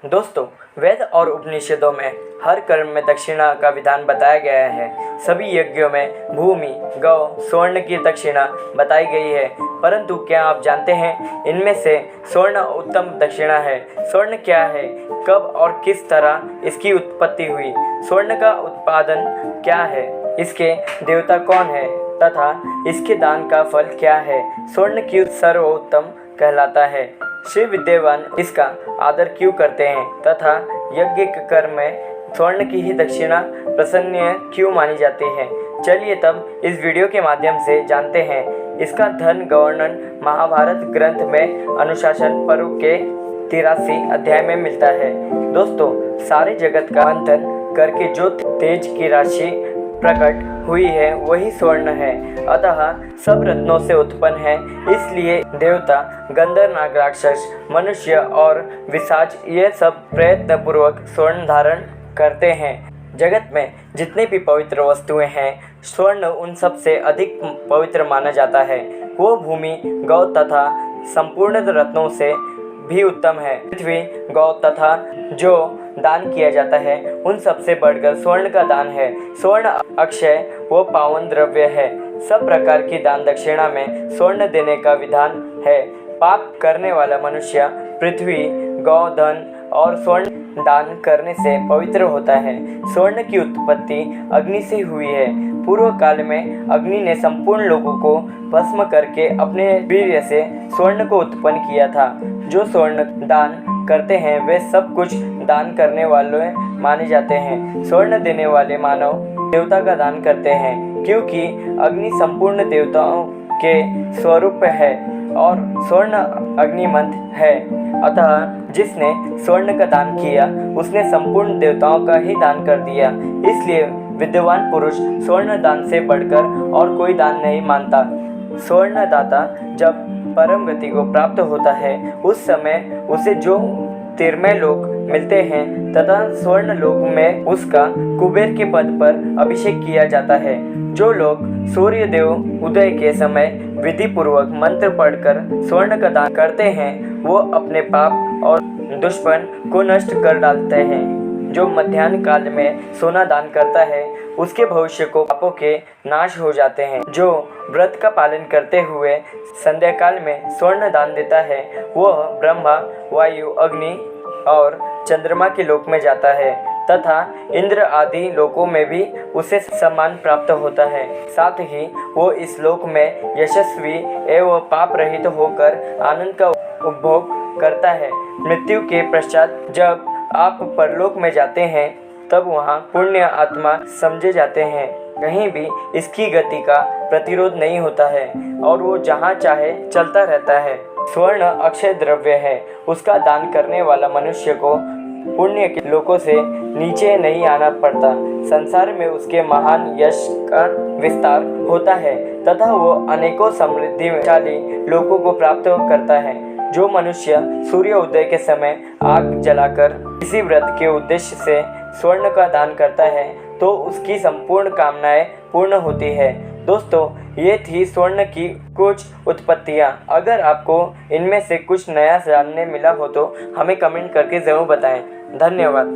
दोस्तों, वेद और उपनिषदों में हर कर्म में दक्षिणा का विधान बताया गया है। सभी यज्ञों में भूमि, गौ, स्वर्ण की दक्षिणा बताई गई है। परंतु क्या आप जानते हैं इनमें से स्वर्ण उत्तम दक्षिणा है? स्वर्ण क्या है, कब और किस तरह इसकी उत्पत्ति हुई? स्वर्ण का उत्पादन क्या है, इसके देवता कौन है तथा इसके दान का फल क्या है? स्वर्ण क्यों सर्वोत्तम कहलाता है? शिव विद्वान इसका आदर क्यों करते हैं तथा यज्ञ कर्म में स्वर्ण की ही दक्षिणा प्रसन्य क्यों मानी जाती है? चलिए तब इस वीडियो के माध्यम से जानते हैं। इसका धन वर्णन महाभारत ग्रंथ में अनुशासन पर्व के 83 अध्याय में मिलता है। दोस्तों, सारे जगत का मंथन करके जो तेज की राशि प्रकट हुई है वही स्वर्ण है। अतः सब रत्नों से उत्पन्न है, इसलिए देवता, गंधर्व, नाग, राक्षस, मनुष्य और पिशाच ये सब प्रयत्न पूर्वक स्वर्ण धारण करते हैं। जगत में जितने भी पवित्र वस्तुएं हैं, स्वर्ण उन सब से अधिक पवित्र माना जाता है। वो भूमि, गौ तथा संपूर्ण रत्नों से भी उत्तम है। पृथ्वी, गौ तथा जो दान किया जाता है उन सब से बढ़कर स्वर्ण का दान है। स्वर्ण अक्षय व पावन द्रव्य है। सब प्रकार की दान दक्षिणा में स्वर्ण देने का विधान है। पाप करने वाला मनुष्य पृथ्वी, गौ, धन और स्वर्ण दान करने से पवित्र होता है। स्वर्ण की उत्पत्ति अग्नि से हुई है। पूर्व काल में अग्नि ने संपूर्ण लोगों को भस्म करके अपने वीर्य से स्वर्ण को उत्पन्न किया था। जो स्वर्ण दान करते हैं वे सब कुछ दान करने वाले माने जाते हैं। स्वर्ण देने वाले मानव देवता का दान करते हैं, क्योंकि अग्नि संपूर्ण देवताओं के स्वरूप है और स्वर्ण अग्निमंत है। अतः जिसने स्वर्ण का दान किया उसने संपूर्ण देवताओं का ही दान कर दिया। इसलिए विद्वान पुरुष स्वर्ण दान से बढ़कर और कोई दान नहीं मानता। स्वर्ण दाता जब परम गति को प्राप्त होता है उस समय उसे जो तिरमय लोक मिलते हैं तथा स्वर्ण लोक में उसका कुबेर के पद पर अभिषेक किया जाता है। जो लोग सूर्य देव उदय के समय विधि पूर्वक मंत्र पढ़कर स्वर्ण का दान करते हैं वो अपने पाप और दुष्पन को नष्ट कर डालते हैं। जो मध्याह्न काल में सोना दान करता है उसके भविष्य को पापों के नाश हो जाते हैं। जो व्रत का पालन करते हुए संध्या काल में स्वर्ण दान देता है वह ब्रह्मा, वायु, अग्नि और चंद्रमा के लोक में जाता है तथा इंद्र आदि लोकों में भी उसे सम्मान प्राप्त होता है। साथ ही वो इस लोक में यशस्वी एवं पाप रहित होकर आनंद का उपभोग करता है। मृत्यु के पश्चात जब आप परलोक में जाते हैं तब वहाँ पुण्य आत्मा समझे जाते हैं। कहीं भी इसकी गति का प्रतिरोध नहीं होता है और वो जहाँ चाहे चलता रहता है। स्वर्ण अक्षय द्रव्य है। उसका दान करने वाला मनुष्य को पुण्य के लोकों से नीचे नहीं आना पड़ता। संसार में उसके महान यश का विस्तार होता है तथा वो अनेकों समृद्धिशाली लोकों को प्राप्त करता है। जो मनुष्य सूर्य उदय के समय आग जलाकर किसी व्रत के उद्देश्य से स्वर्ण का दान करता है तो उसकी संपूर्ण कामनाएं पूर्ण होती है। दोस्तों, ये थी स्वर्ण की कुछ उत्पत्तियां। अगर आपको इनमें से कुछ नया जानने मिला हो तो हमें कमेंट करके ज़रूर बताएं। धन्यवाद।